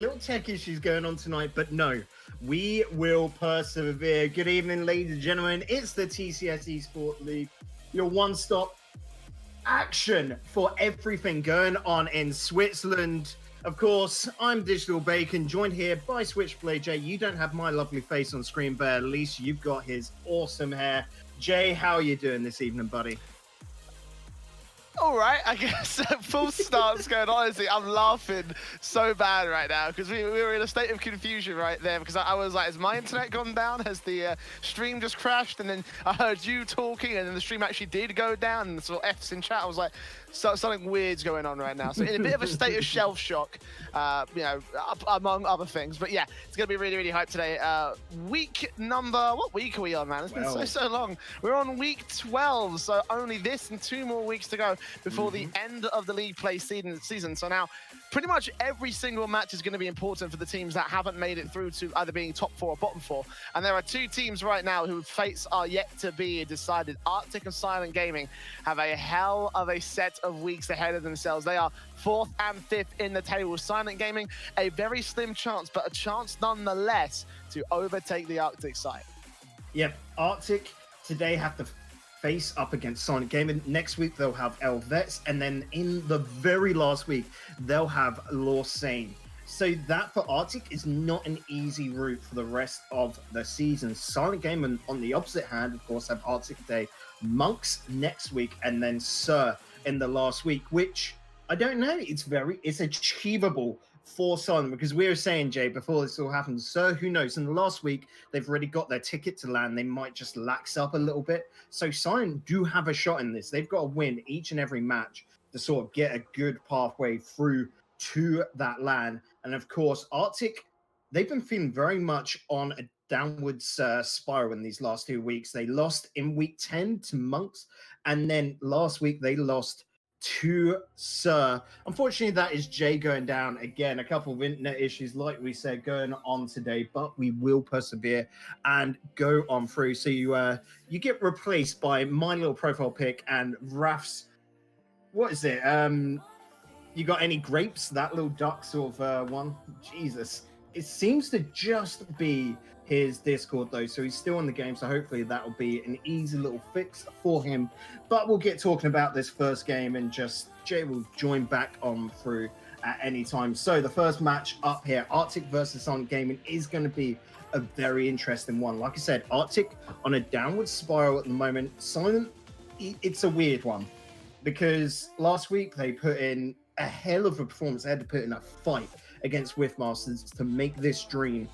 Little tech issues going on tonight, but no, we will persevere. Good evening, ladies and gentlemen. It's the TCS eSports League, your one-stop action for everything going on in Switzerland. Of course, I'm Digital Bacon, joined here by Switchblade Jay. You don't have my lovely face on screen, but at least you've got his awesome hair. Jay, how are you doing this evening, buddy? All right, I guess full start's going on. Honestly, I'm laughing so bad right now because we were in a state of confusion right there because I was like, has my internet gone down? Has the stream just crashed? And then I heard you talking and then the stream actually did go down and saw F's in chat. I was like, something weird's going on right now. So in a bit of a state of shell shock, among other things. But yeah, it's going to be really, really hyped today. Week number, what week are we on, man? It's been so long. We're on week 12, so only this and 2 more weeks to go before the end of the league play season. So now pretty much every single match is going to be important for the teams that haven't made it through to either being top 4 or bottom 4. And there are 2 teams right now whose fates are yet to be decided. Arctic and Silentgaming have a hell of a set of weeks ahead of themselves. They are 4th and 5th in the table. Silentgaming, a very slim chance, but a chance nonetheless to overtake the Arctic side. Yep, Arctic today have to face up against Silentgaming. Next week they'll have Elvets, and then in the very last week they'll have Lausanne. So that for Arctic is not an easy route for the rest of the season. Silentgaming, on the opposite hand, of course, have Arctic Day, Monks next week, and then Sir in the last week, which I don't know. It's achievable for Silent, because we were saying, Jay, before this all happened, so who knows? In the last week, they've already got their ticket to land. They might just lax up a little bit. So Silent do have a shot in this. They've got to win each and every match to sort of get a good pathway through to that land. And of course, Arctic, they've been feeling very much on a downwards spiral in these last 2 weeks. They lost in week 10 to Monks, and then last week they lost to Sir. Unfortunately, that is Jay going down again. A couple of internet issues, like we said, going on today, but we will persevere and go on through. So you get replaced by my little profile pic and Raf's. What is it? You got any grapes? That little duck sort of one. Jesus, it seems to just be his Discord though, so he's still in the game, so hopefully that will be an easy little fix for him. But we'll get talking about this first game, and just Jay will join back on through at any time. So the first match up here, Arctic versus Silentgaming, is going to be a very interesting one. Like I said, Arctic on a downward spiral at the moment. Silent, it's a weird one, because last week they put in a hell of a performance. They had to put in a fight against Whiffmasters to make this dream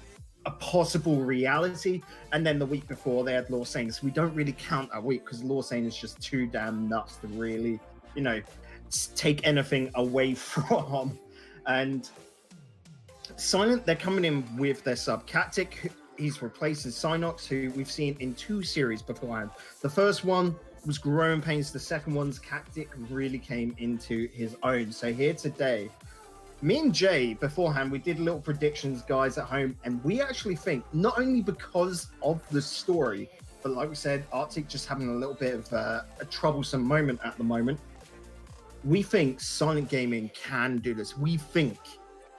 a possible reality. And then the week before they had Lausanne. So we don't really count that week because Lausanne is just too damn nuts to really, take anything away from. And Silent, they're coming in with their sub Cactic. He's replacing Synox, who we've seen in 2 series beforehand. The first one was Growing Pains. The second one's Cactic really came into his own. So here today, me and Jay, beforehand, we did little predictions, guys, at home, and we actually think, not only because of the story, but like we said, Arctic just having a little bit of a troublesome moment at the moment, we think Silentgaming can do this. We think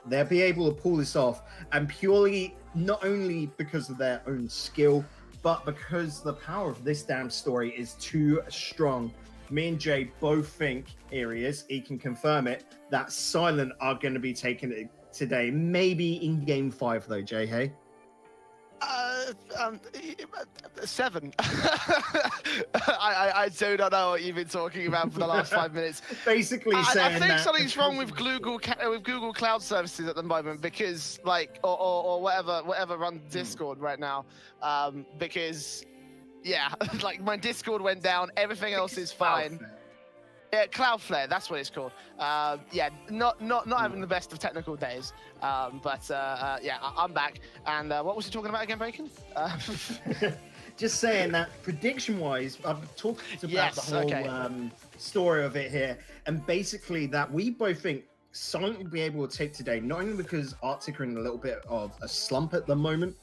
they'll be able to pull this off, and purely not only because of their own skill, but because the power of this damn story is too strong. Me and Jay both think, here he can confirm it, that Silent are going to be taking it today. Maybe in game 5 though, Jay, hey? 7. I do not know what you've been talking about for the last 5 minutes. Basically saying I think that something's wrong with Google Cloud Services at the moment, because or whatever runs Discord right now, because yeah, like my Discord went down, everything else is fine. Yeah, Cloudflare, that's what it's called. Yeah, not having the best of technical days, but yeah, I'm back. And what was he talking about again, Bacon? Just saying that prediction-wise, I've talked about the whole story of it here, and basically that we both think Silent will be able to take today, not only because Arctic are in a little bit of a slump at the moment,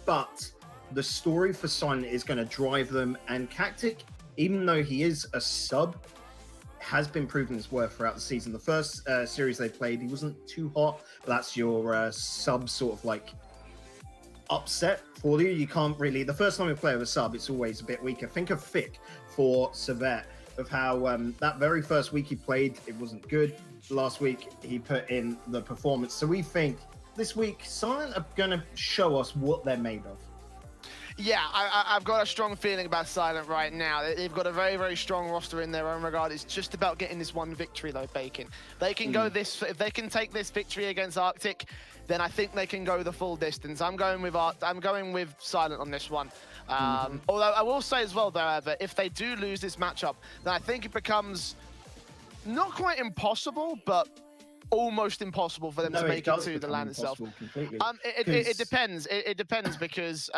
but the story for Silent is going to drive them. And Cactic, even though he is a sub, has been proven his worth throughout the season. The first series they played, he wasn't too hot, but that's your sub sort of like upset for you. You can't really, the first time you play with a sub, it's always a bit weaker. Think of Fick for Servette, of how that very first week he played, it wasn't good. Last week, he put in the performance. So we think this week, Silent are going to show us what they're made of. Yeah, I've got a strong feeling about Silent right now. They've got a very, very strong roster in their own regard. It's just about getting this one victory, though, Bacon. They can go this, if they can take this victory against Arctic, then I think they can go the full distance. I'm going with Silent on this one. Although I will say as well, though, that if they do lose this matchup, then I think it becomes not quite impossible, but almost impossible for them to make it to the land itself. It depends. It depends because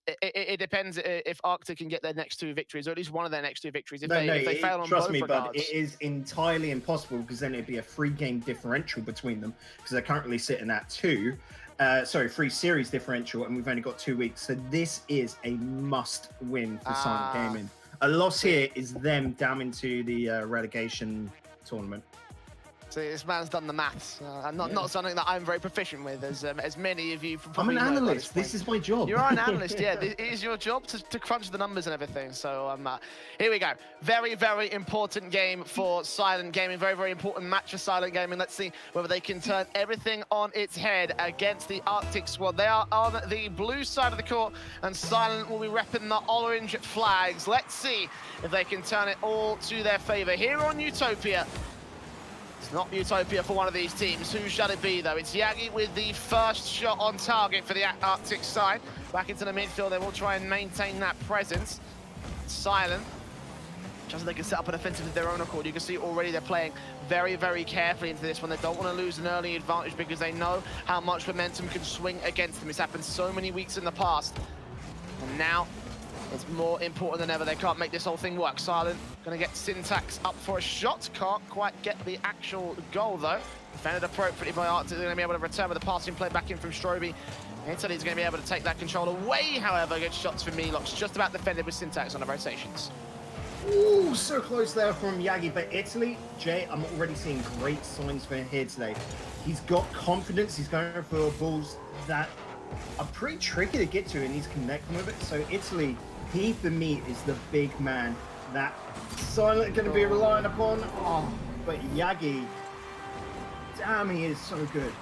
it depends if Arctic can get their next 2 victories, or at least one of their next 2 victories. If they fail on trust both me, regards. but it is entirely impossible because then it'd be a 3-game differential between them because they're currently sitting at 2. 3 series differential, and we've only got 2 weeks. So this is a must-win for Silentgaming. A loss here is them down into the relegation tournament. See, this man's done the maths. Not something that I'm very proficient with, as many of you probably I'm an know analyst. This is my job. You are an analyst, yeah. It is your job to crunch the numbers and everything. So here we go. Very, very important game for Silentgaming. Very, very important match for Silentgaming. Let's see whether they can turn everything on its head against the Arctic squad. They are on the blue side of the court, and Silent will be repping the orange flags. Let's see if they can turn it all to their favor. Here on Utopia, it's not Utopia for one of these teams. Who shall it be, though? It's Yagi with the first shot on target for the Arctic side. Back into the midfield, they will try and maintain that presence. Silent, just so they can set up an offensive of their own accord. You can see already they're playing very, very carefully into this one. They don't want to lose an early advantage because they know how much momentum can swing against them. It's happened so many weeks in the past. And now, it's more important than ever. They can't make this whole thing work. Silent gonna get Syntax up for a shot. Can't quite get the actual goal, though. Defended appropriately by Arctic. They're gonna be able to return with the passing play back in from Stroby. Italy's gonna be able to take that control away, however. Good shots from Milox. Just about defended with Syntax on the rotations. Ooh, so close there from Yagi. But Italy, Jay, I'm already seeing great signs for him here today. He's got confidence. He's going for balls that are pretty tricky to get to, and he's connecting with it. So Italy, he, for me, is the big man that Silent going to be relying upon. Oh, but Yagi, damn, he is so good.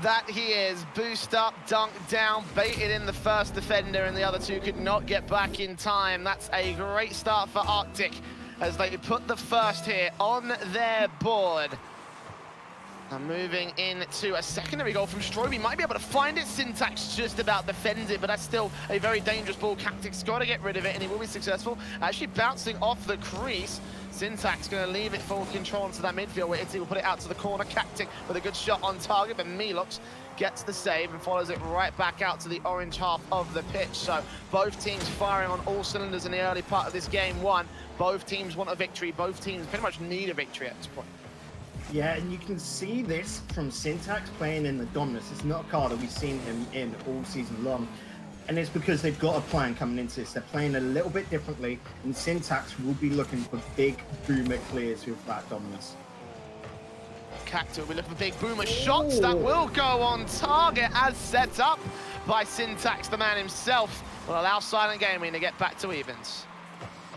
That he is. Boost up, dunk down, baited in the first defender, and the other 2 could not get back in time. That's a great start for Arctic as they put the first here on their board. And moving into a secondary goal from Stroby. Might be able to find it. Syntax just about defended, but that's still a very dangerous ball. Cactic's got to get rid of it, and he will be successful. Actually bouncing off the crease. Syntax going to leave it full control into that midfield, where Italy will put it out to the corner. Cactic with a good shot on target, but Milox gets the save and follows it right back out to the orange half of the pitch. So both teams firing on all cylinders in the early part of this game 1. Both teams want a victory. Both teams pretty much need a victory at this point. Yeah, and you can see this from Syntax playing in the Dominus. It's not a card that we've seen him in all season long. And it's because they've got a plan coming into this. They're playing a little bit differently, and Syntax will be looking for big boomer clears with that Dominus. Cactus will be looking for big boomer shots that will go on target as set up by Syntax. The man himself will allow Silentgaming to get back to evens.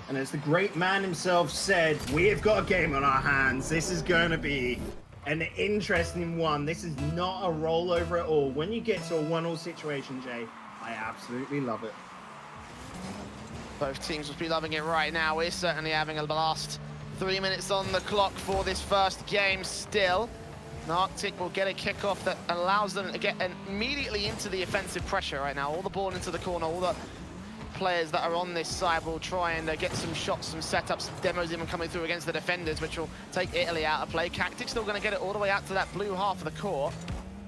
And as the great man himself said, we've got a game on our hands. This is going to be an interesting one. This is not a rollover at all. When you get to a 1-1 situation, Jay, I absolutely love it. Both teams will be loving it right now. We're certainly having a blast. 3 minutes on the clock for this first game still. And Arctic will get a kickoff that allows them to get immediately into the offensive pressure right now. All the ball into the corner, all the players that are on this side will try and get some shots, some setups, some demos even coming through against the defenders, which will take Italy out of play. Cactic's still going to get it all the way out to that blue half of the court.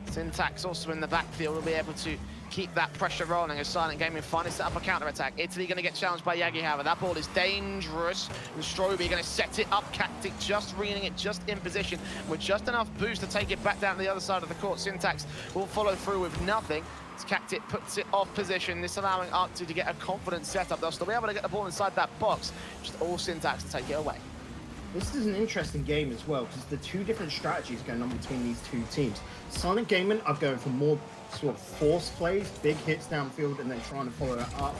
Syntax also in the backfield will be able to keep that pressure rolling as Silentgaming finally set up a counter-attack. Italy going to get challenged by Yagi, however. That ball is dangerous. And Stroby going to set it up. Cactic just reading it, just in position, with just enough boost to take it back down to the other side of the court. Syntax will follow through with nothing. Cactic puts it off position, this allowing Arctic to get a confident setup. They'll still be able to get the ball inside that box. Just all Syntax to take it away. This is an interesting game as well, because the two different strategies going on between these two teams. Silentgaming are going for more sort of force plays, big hits downfield, and then trying to follow it up,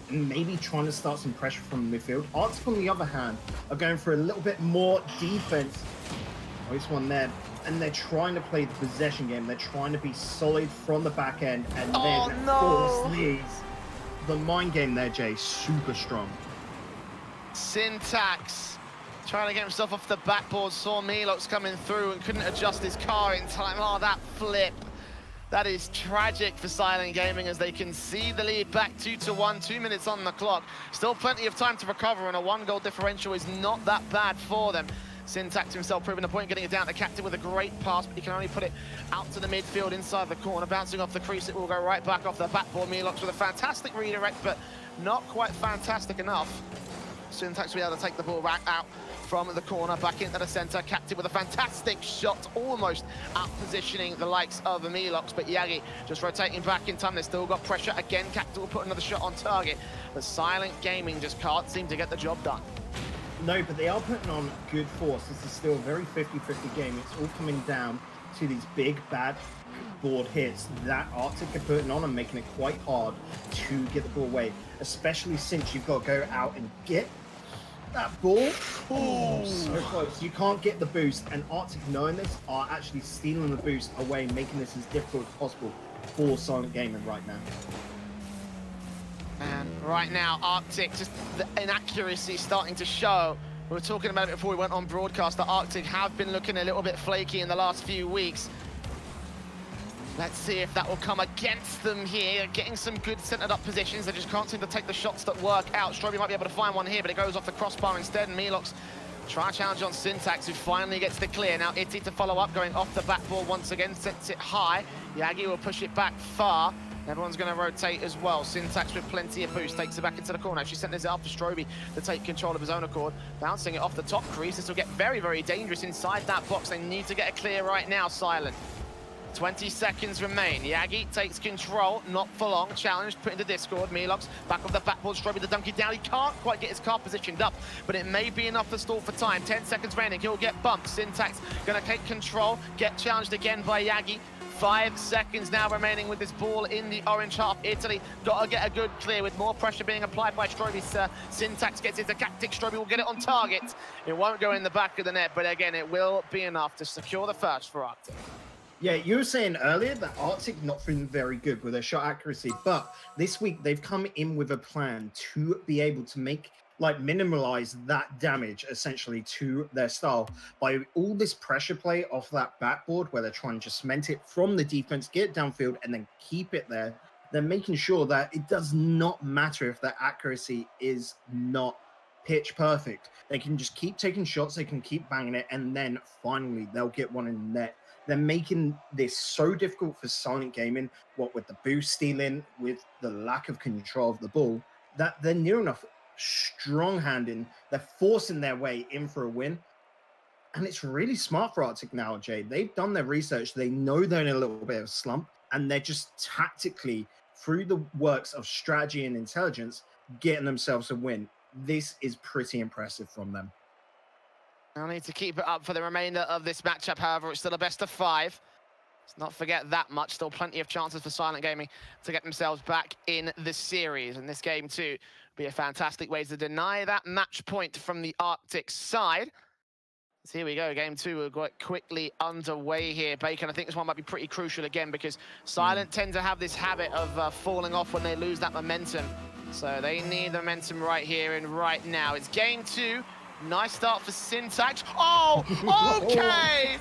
and maybe trying to start some pressure from midfield. Arctic, on the other hand, are going for a little bit more defense. Oh, this one there. And they're trying to play the possession game. They're trying to be solid from the back end, and then force these. The mind game there, Jay, super strong. Syntax trying to get himself off the backboard, saw Milox coming through and couldn't adjust his car in time. Oh, that flip. That is tragic for Silentgaming as they concede the lead back 2-1, 2 minutes on the clock. Still plenty of time to recover, and a 1-goal differential is not that bad for them. Syntax himself proving a point, getting it down to Captain with a great pass, but he can only put it out to the midfield inside the corner, bouncing off the crease. It will go right back off the backboard. Milox with a fantastic redirect, but not quite fantastic enough. Syntax will be able to take the ball back out from the corner, back into the center. Captain with a fantastic shot, almost out positioning the likes of Milox, but Yagi just rotating back in time. They've still got pressure. Again, Captain will put another shot on target, but Silentgaming just can't seem to get the job done. No, but they are putting on good force. This is still a very 50-50 game. It's all coming down to these big, bad board hits that Arctic are putting on and making it quite hard to get the ball away, especially since you've got to go out and get that ball. Oh, so close. You can't get the boost, and Arctic, knowing this, are actually stealing the boost away, making this as difficult as possible for Silentgaming right now. And right now, Arctic, just the inaccuracy starting to show. We were talking about it before we went on broadcast, that Arctic have been looking a little bit flaky in the last few weeks. Let's see if that will come against them here. Getting some good centered up positions. They just can't seem to take the shots that work out. Stroby might be able to find one here, but it goes off the crossbar instead. And Milox try challenge on Syntax, who finally gets the clear. Now Itty to follow up, going off the backboard once again, sets it high. Yagi will push it back far. Everyone's going to rotate as well. Syntax with plenty of boost takes it back into the corner. She sent this out for Stroby to take control of his own accord. Bouncing it off the top crease. This will get very, very dangerous inside that box. They need to get a clear right now, Silent. 20 seconds remain. Yagi takes control, not for long. Challenged, put into Discord. Milox back off the backboard. Stroby to dunk it down. He can't quite get his car positioned up, but it may be enough to stall for time. 10 seconds remaining. He'll get bumped. Syntax going to take control. Get challenged again by Yagi. 5 seconds now remaining with this ball in the orange half. Italy got to get a good clear with more pressure being applied by Stroby. Syntax gets it to Cactic. Stroby will get it on target. It won't go in the back of the net, but again, it will be enough to secure the first for Arctic. Yeah, you were saying earlier that Arctic not feeling very good with their shot accuracy, but this week they've come in with a plan to be able to minimize that damage essentially to their style by all this pressure play off that backboard where they're trying to just cement it from the defense, get it downfield, and then keep it there. They're making sure that it does not matter if their accuracy is not pitch perfect. They can just keep taking shots, they can keep banging it, and then finally they'll get one in the net. They're making this so difficult for Silentgaming, what with the boost stealing, with the lack of control of the ball, that they're near enough strong-handing. They're forcing their way in for a win. And it's really smart for Arctic now, Jay. They've done their research. They know they're in a little bit of a slump, and they're just tactically, through the works of strategy and intelligence, getting themselves a win. This is pretty impressive from them. They'll need to keep it up for the remainder of this matchup, however. It's still a best of 5. Let's not forget that much. Still plenty of chances for Silentgaming to get themselves back in the series. And this game, too, will be a fantastic way to deny that match point from the Arctic side. So here we go, game 2 will get quickly underway here. Bacon, I think this one might be pretty crucial again because Silent tend to have this habit of falling off when they lose that momentum. So they need the momentum right here and right now. It's game 2. Nice start for Syntax. Oh, okay!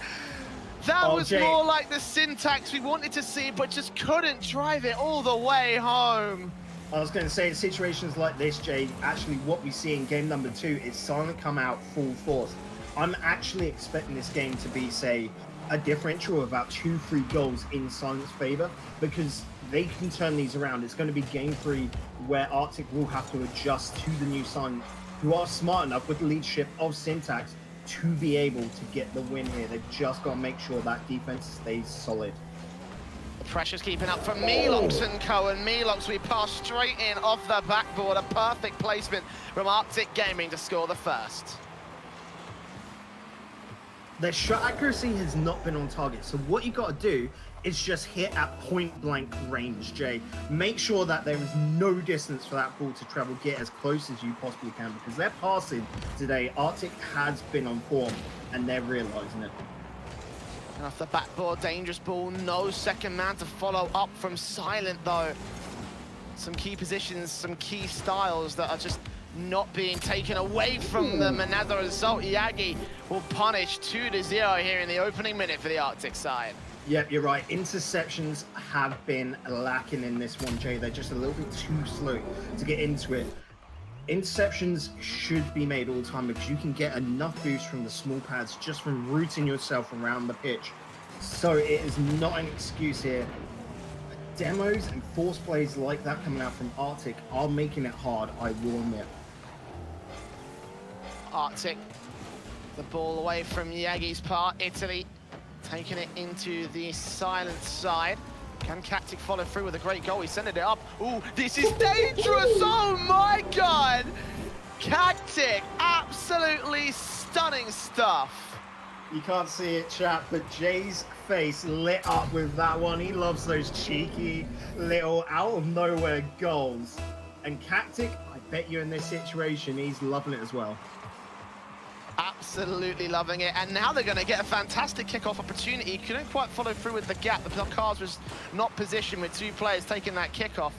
That was Jay, more like the Syntax we wanted to see, but just couldn't drive it all the way home. I was going to say, in situations like this, Jay, actually what we see in game number 2 is Silent come out full force. I'm actually expecting this game to be, say, a differential of about 2-3 goals in Silent's favor, because they can turn these around. It's going to be game 3 where Arctic will have to adjust to the new Silent, who are smart enough with the leadership of Syntax to be able to get the win here. They've just got to make sure that defense stays solid. The pressure's keeping up from Milox and Co. And Milox, we pass straight in off the backboard. A perfect placement from Arcticgaming to score the first. Their shot accuracy has not been on target. So what you got to do is just hit at point blank range, Jay. Make sure that there is no distance for that ball to travel. Get as close as you possibly can, because their passing today, Arctic has been on form, and they're realizing it. Off the backboard, dangerous ball. No second man to follow up from Silent, though. Some key positions, some key styles that are just not being taken away from them. And as a result, Yagi will punish 2-0 here in the opening minute for the Arctic side. Yep, you're right. Interceptions have been lacking in this one, Jay. They're just a little bit too slow to get into it. Interceptions should be made all the time, because you can get enough boost from the small pads just from rooting yourself around the pitch. So it is not an excuse here. Demos and force plays like that coming out from Arctic are making it hard, I will admit. Arctic, the ball away from Yagi's part. Italy taking it into the Silent side. Can Cactic follow through with a great goal? He's sending it up. Ooh, this is dangerous! Oh my god! Cactic, absolutely stunning stuff. You can't see it, chat, but Jay's face lit up with that one. He loves those cheeky little out-of-nowhere goals. And Cactic, I bet you in this situation, he's loving it as well. Absolutely loving it, and now they're going to get a fantastic kickoff opportunity. Couldn't quite follow through with the gap. The Blockars was not positioned with two players taking that kickoff.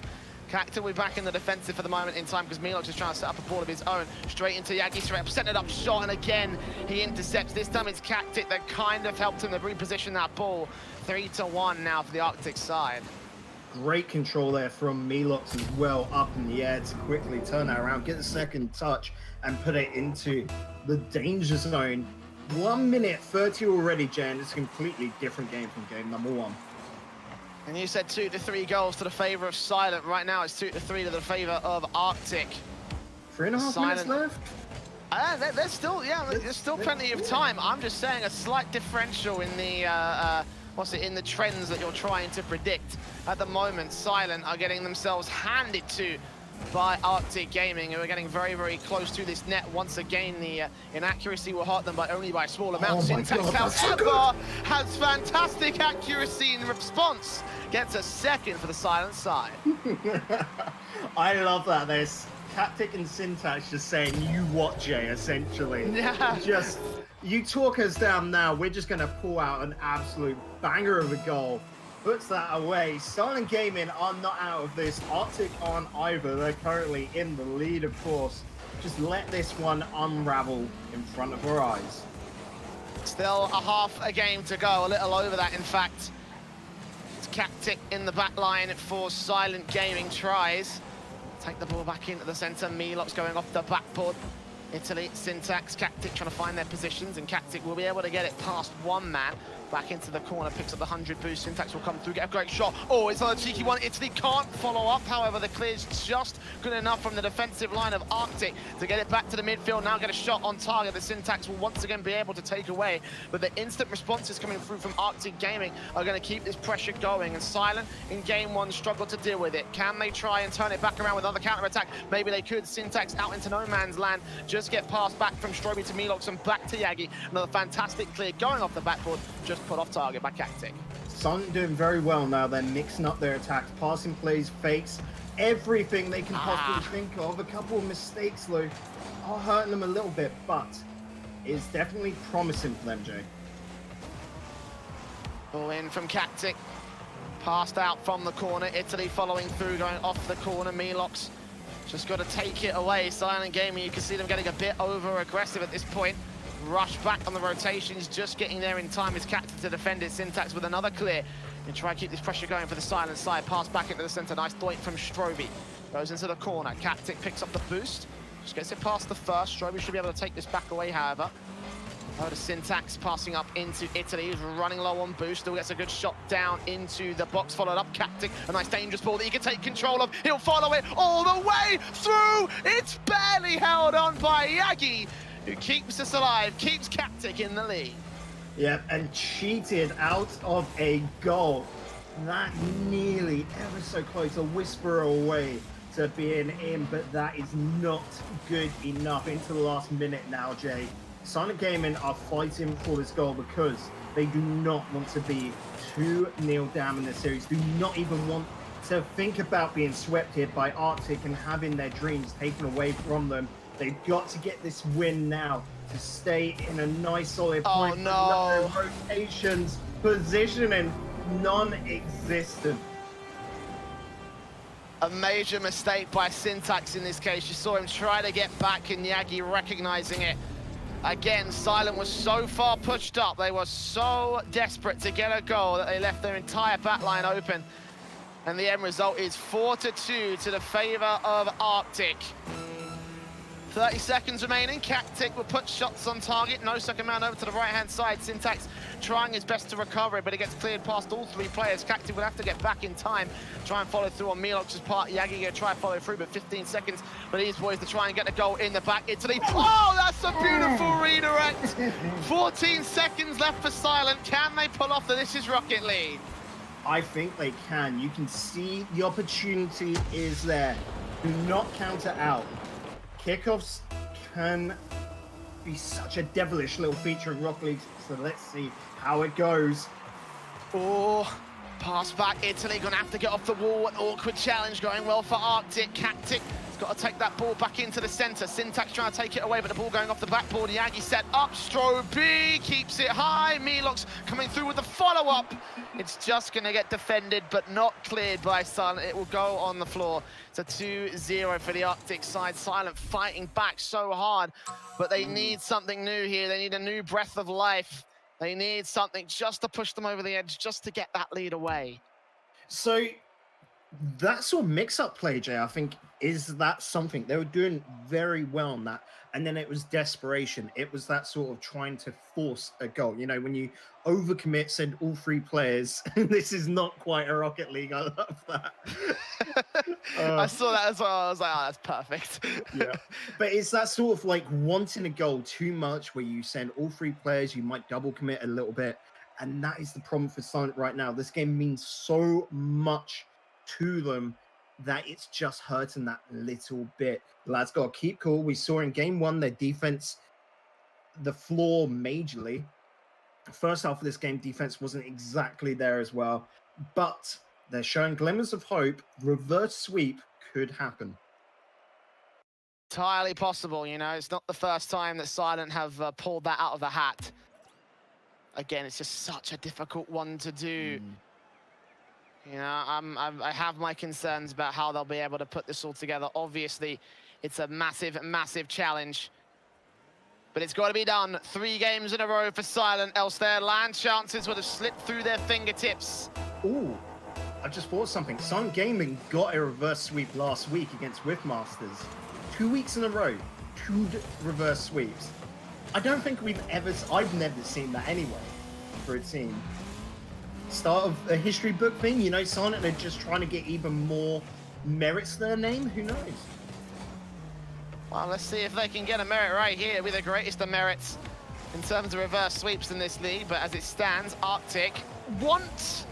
Cactic will be back in the defensive for the moment in time, because Milox is trying to set up a ball of his own. Straight into Yagi, straight sent it up shot, and again he intercepts. This time it's Cactic that kind of helped him to reposition that ball. 3-1 now for the Arctic side. Great control there from Milox as well, up in the air to quickly turn that around, get the second touch, and put it into the danger zone. 1 minute 30 already, Jan. It's a completely different game from game number one. And you said 2-3 goals to the favor of Silent. Right now it's 2-3 to the favor of Arctic. 3.5 minutes left? There's still, there's still plenty of time. I'm just saying a slight differential in the in the trends that you're trying to predict. At the moment, Silent are getting themselves handed to by Arcticgaming, who are getting very, very close to this net. Once again, the inaccuracy will hurt them, but only by a small amount. Syntax, however, has fantastic accuracy in response. Gets a second for the Silent side. I love that. There's Cactic and Syntax just saying, you what, Jay, essentially. Yeah. Just, you talk us down now. We're just going to pull out an absolute banger of a goal. Puts that away. Silentgaming are not out of this. Arctic aren't either. They're currently in the lead, of course. Just let this one unravel in front of our eyes. Still a half a game to go. A little over that, in fact. It's Cactic in the back line for Silentgaming. Tries. Take the ball back into the center. Milox going off the backboard. Italy, Syntax, Cactic trying to find their positions, and Cactic will be able to get it past one man. Back into the corner, picks up the 100 boost. Syntax will come through, get a great shot. Oh, it's a cheeky one. Italy can't follow up. However, the clear's just good enough from the defensive line of Arctic to get it back to the midfield. Now get a shot on target. The Syntax will once again be able to take away. But the instant responses coming through from Arcticgaming are going to keep this pressure going. And Silent in game one struggled to deal with it. Can they try and turn it back around with another counter-attack? Maybe they could. Syntax out into no man's land. Just get passed back from Stroby to Milox and back to Yagi. Another fantastic clear going off the backboard. Just put off target by Cactic. Silent doing very well now. They're mixing up their attacks, passing plays, fakes, everything they can possibly think of. A couple of mistakes, though, are hurting them a little bit, but it's definitely promising for them, Jay. Ball in from Cactic. Passed out from the corner. Italy following through, going off the corner. Milox just got to take it away. Silentgaming, you can see them getting a bit over-aggressive at this point. Rush back on the rotations, just getting there in time is Cactic to defend it. Syntax with another clear and try to keep this pressure going for the Silent side. Pass back into the center, nice doink from Stroby. Goes into the corner, Cactic picks up the boost, just gets it past the first. Stroby should be able to take this back away, however. Over to Syntax, passing up into Italy, he's running low on boost, still gets a good shot down into the box, followed up Cactic, a nice dangerous ball that he can take control of. He'll follow it all the way through. It's barely held on by Yagi, who keeps us alive, keeps Cactic in the lead. Yep, and cheated out of a goal. That nearly ever so close, a whisper away to being in, but that is not good enough. Into the last minute now, Jay. Silentgaming are fighting for this goal because they do not want to be 2-0 down in the series, do not even want to think about being swept here by Arctic and having their dreams taken away from them. They've got to get this win now to stay in a nice solid point. Oh no! Rotations, positioning, non-existent. A major mistake by Syntax in this case. You saw him try to get back and Yagi recognizing it. Again, Silent was so far pushed up. They were so desperate to get a goal that they left their entire backline open. And the end result is 4-2 to the favor of Arctic. 30 seconds remaining. Cactic will put shots on target. No second man over to the right-hand side. Syntax trying his best to recover it, but it gets cleared past all three players. Cactic will have to get back in time, try and follow through on Milox's part. Yagi gonna try and follow through, but 15 seconds for these boys to try and get the goal in the back. Italy. Oh, that's a beautiful redirect. 14 seconds left for Silent. Can they pull off the This Is Rocket lead? I think they can. You can see the opportunity is there. Do not counter out. Kickoffs can be such a devilish little feature of Rocket League, so let's see how it goes. Oh, pass back. Italy gonna have to get off the wall. An awkward challenge going well for Arctic. Cactic has got to take that ball back into the center. Syntax trying to take it away, but the ball going off the backboard. Yagi set up. Strobe keeps it high. Milox coming through with the follow-up. It's just gonna get defended, but not cleared by Silent. It will go on the floor. It's a 2-0 for the Arctic side. Silent fighting back so hard, but they need something new here. They need a new breath of life. They need something just to push them over the edge, just to get that lead away. So that sort of mix-up play, Jay, I think, is that something. They were doing very well on that. And then it was desperation. It was that sort of trying to force a goal. You know, when you overcommit, send all three players. This is not quite a Rocket League. I love that. I saw that as well. I was like, oh, that's perfect. Yeah. But it's that sort of like wanting a goal too much where you send all three players, you might double commit a little bit. And that is the problem for Silent right now. This game means so much to them that it's just hurting that little bit. The lads got to keep cool. We saw in game one, their defense, the floor majorly. First half of this game, defense wasn't exactly there as well, but they're showing glimmers of hope. Reverse sweep could happen. Entirely possible, you know. It's not the first time that Silent have pulled that out of the hat. Again, it's just such a difficult one to do. You know, I have my concerns about how they'll be able to put this all together. Obviously, it's a massive, massive challenge. But it's got to be done. 3 games in a row for Silent, else their land chances would have slipped through their fingertips. Ooh, I just thought something. Silentgaming got a reverse sweep last week against Whiffmasters. 2 weeks in a row, 2 reverse sweeps. I don't think I've never seen that anyway for a team. Start of a history book thing, you know, Silent are just trying to get even more merits to their name, who knows? Well, let's see if they can get a merit right here. It'll be the greatest of merits in terms of reverse sweeps in this league, but as it stands, Arctic want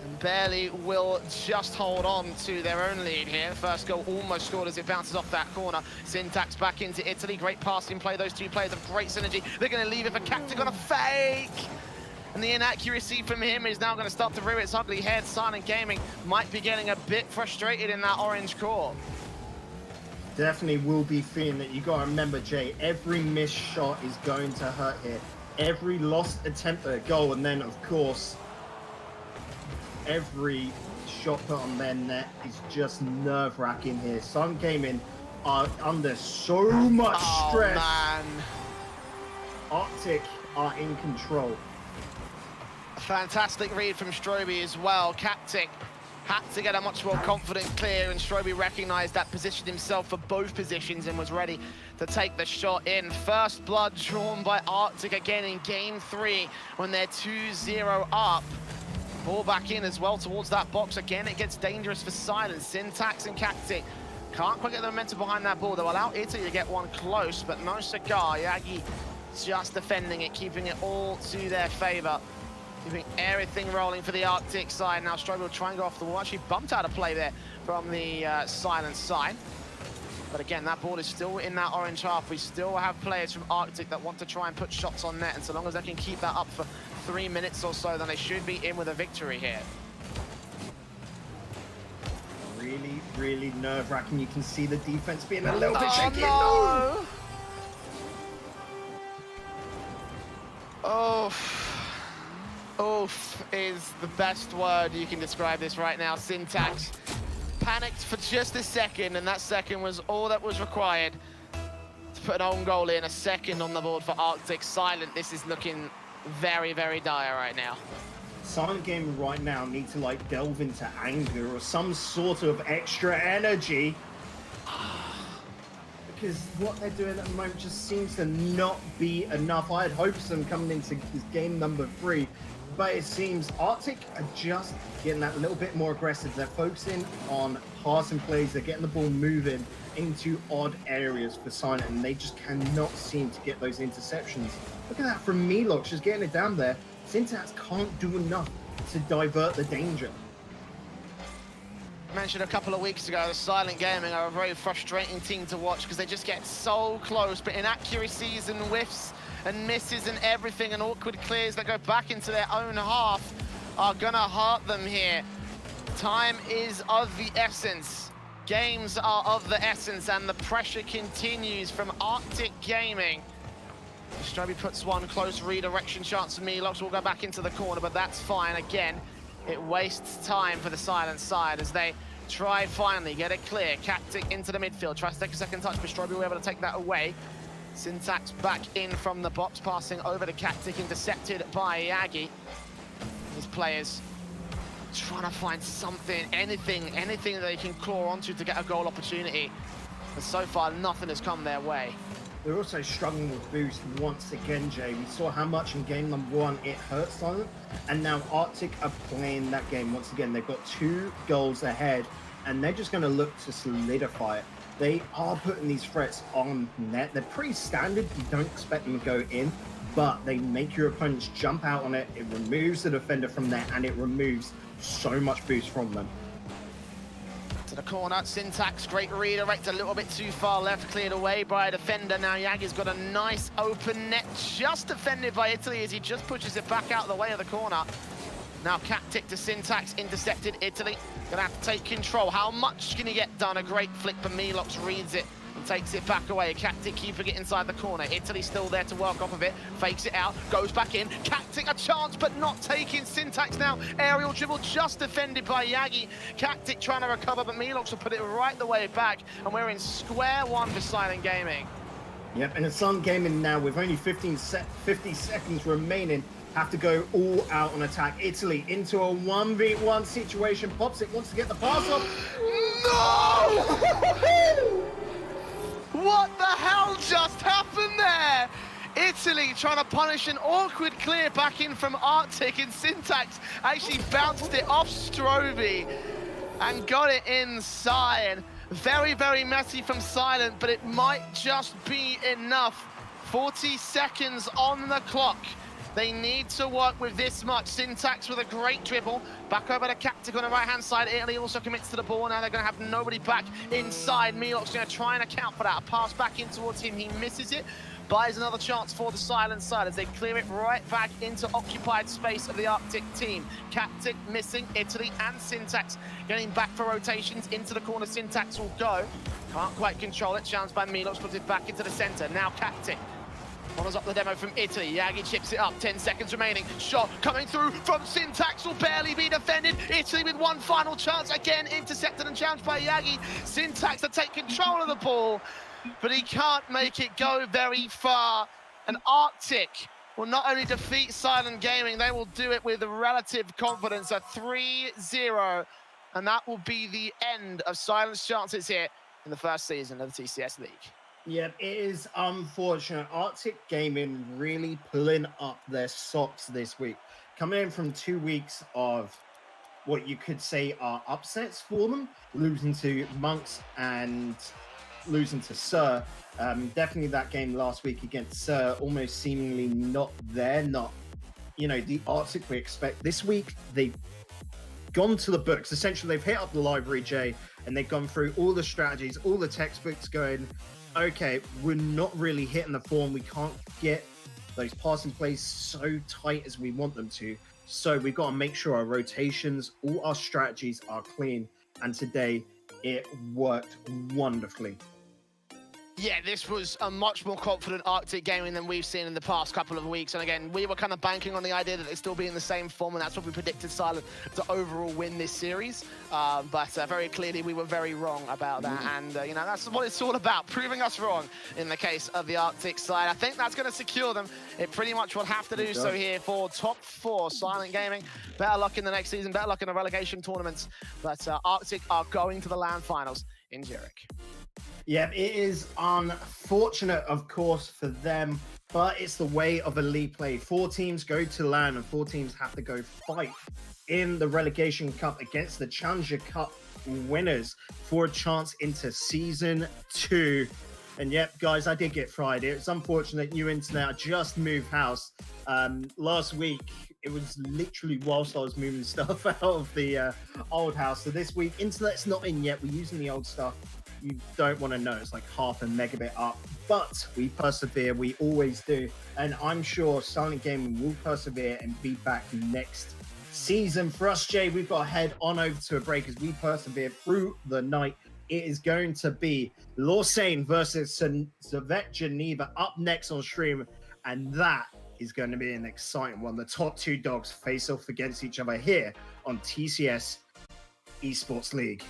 and barely will just hold on to their own lead here. The first goal almost scored as it bounces off that corner. Syntax back into Italy, great passing play. Those two players have great synergy. They're going to leave it for Cactic on a fake. And the inaccuracy from him is now going to start to rear its ugly head. Silentgaming might be getting a bit frustrated in that orange core. Definitely will be feeling that. You got to remember, Jay, every missed shot is going to hurt here. Every lost attempt at a goal, and then, of course, every shot put on their net is just nerve-wracking here. Silentgaming are under so much stress. Man. Arctic are in control. A fantastic read from Strobe as well. Cactic had to get a much more confident clear, and Strobe recognized that, positioned himself for both positions and was ready to take the shot in. First blood drawn by Arctic again in game 3 when they're 2-0 up. Ball back in as well towards that box. Again, it gets dangerous for Silent. Syntax and Cactic can't quite get the momentum behind that ball. They'll allow Italy to get one close, but no cigar. Yagi just defending it, keeping it all to their favor. Keeping everything rolling for the Arctic side. Now Strobe will try and go off the wall. Actually bumped out of play there from the Silent side. But again, that ball is still in that orange half. We still have players from Arctic that want to try and put shots on net, and so long as they can keep that up for 3 minutes or so, then they should be in with a victory here. Really, really nerve-wracking. You can see the defense being a little bit shaky. No! Oof is the best word you can describe this right now. Syntax panicked for just a second, and that second was all that was required to put an own goal in. A second on the board for Arctic. Silent, this is looking very, very dire right now. Silentgaming right now need to like delve into anger or some sort of extra energy, because what they're doing at the moment just seems to not be enough. I had hopes of them coming into this game number 3, but it seems Arctic are just getting that little bit more aggressive. They're focusing on passing plays. They're getting the ball moving into odd areas for Silent, and they just cannot seem to get those interceptions. Look at that from Melox, just getting it down there. Syntax can't do enough to divert the danger. Mentioned a couple of weeks ago, the Silentgaming are a very frustrating team to watch because they just get so close, but inaccuracies and whiffs and misses and everything and awkward clears that go back into their own half are gonna hurt them here. Time is of the essence. Games are of the essence, and the pressure continues from Arcticgaming. Stroby puts one close redirection chance. Melox will go back into the corner, but that's fine. Again, it wastes time for the Silent side as they try finally get it clear. Cactic into the midfield, tries to take a second touch, but Stroby will be able to take that away. Syntax back in from the box, passing over to Cactic, intercepted by Yagi. These players trying to find something, anything that they can claw onto to get a goal opportunity. But so far, nothing has come their way. They're also struggling with boost once again, Jay. We saw how much in game number 1 it hurt Silent, and now Arctic are playing that game once again. They've got 2 goals ahead, and they're just going to look to solidify it. They are putting these threats on net. They're pretty standard. You don't expect them to go in, but they make your opponents jump out on it. It removes the defender from there, and it removes so much boost from them. To the corner, Syntax, great redirect, a little bit too far left, cleared away by a defender. Now Yagi's got a nice open net, just defended by Italy as he just pushes it back out of the way of the corner. Now Cactic to Syntax, intercepted Italy. Gonna have to take control. How much can he get done? A great flick, but Melox reads it and takes it back away. Cactic keeping it inside the corner. Italy still there to work off of it. Fakes it out, goes back in. Cactic a chance, but not taking. Syntax now. Aerial dribble just defended by Yagi. Cactic trying to recover, but Melox will put it right the way back. And we're in square one for Silentgaming. Yep, and it's Silentgaming now with only 50 seconds remaining. Have to go all out on attack. Italy into a 1v1 situation. Pops it, wants to get the pass off. No! What the hell just happened there? Italy trying to punish an awkward clear back in from Arctic, and Syntax actually bounced it off Stroby and got it inside. Very, very messy from Silent, but it might just be enough. 40 seconds on the clock. They need to work with this much. Syntax with a great dribble. Back over to Cactic on the right-hand side. Italy also commits to the ball. Now they're going to have nobody back inside. Melox going to try and account for that. A pass back in towards him. He misses it. Buys another chance for the Silent side as they clear it right back into occupied space of the Arctic team. Cactic missing. Italy and Syntax getting back for rotations. Into the corner, Syntax will go. Can't quite control it. Challenged by Melox. Puts it back into the center. Now Cactic. Follows up the demo from Italy. Yagi chips it up. 10 seconds remaining. Shot coming through from Syntax will barely be defended. Italy with one final chance. Again, intercepted and challenged by Yagi. Syntax to take control of the ball, but he can't make it go very far. And Arctic will not only defeat Silentgaming, they will do it with relative confidence. A 3-0. And that will be the end of Silent's chances here in the first season of the TCS League. Yeah, it is unfortunate. Arcticgaming really pulling up their socks this week. Coming in from 2 weeks of what you could say are upsets for them, losing to Monks and losing to Sir. Definitely that game last week against Sir, almost seemingly not there, not, you know, the Arctic we expect. This week, they gone to the books. Essentially, they've hit up the library, Jay, and they've gone through all the strategies, all the textbooks, going, okay, we're not really hitting the form. We can't get those passing plays so tight as we want them to. So we've got to make sure our rotations, all our strategies are clean. And today, it worked wonderfully. Yeah, this was a much more confident Arcticgaming than we've seen in the past couple of weeks. And again, we were kind of banking on the idea that they'd still be in the same form, and that's what we predicted Silent to overall win this series. But very clearly, we were very wrong about that. And, you know, that's what it's all about, proving us wrong in the case of the Arctic side. I think that's going to secure them. It pretty much will have to do so here for top 4 Silentgaming. Better luck in the next season, better luck in the relegation tournaments. But Arctic are going to the LAN finals in Zurich. Yeah, it is unfortunate, of course, for them, but it's the way of elite play. 4 teams go to LAN and 4 teams have to go fight in the relegation cup against the Challenger Cup winners for a chance into season 2. And yep, guys, I did get fried. It's unfortunate. New internet, I just moved house. Last week, it was literally whilst I was moving stuff out of the old house. So this week, internet's not in yet. We're using the old stuff. You don't want to know, it's like half a megabit up, but we persevere, we always do, and I'm sure Silentgaming will persevere and be back next season. For us, Jay, we've got to head on over to a break as we persevere through the night. It is going to be Lausanne versus Servette Geneva up next on stream, and that is going to be an exciting one. The top 2 dogs face off against each other here on TCS eSports League.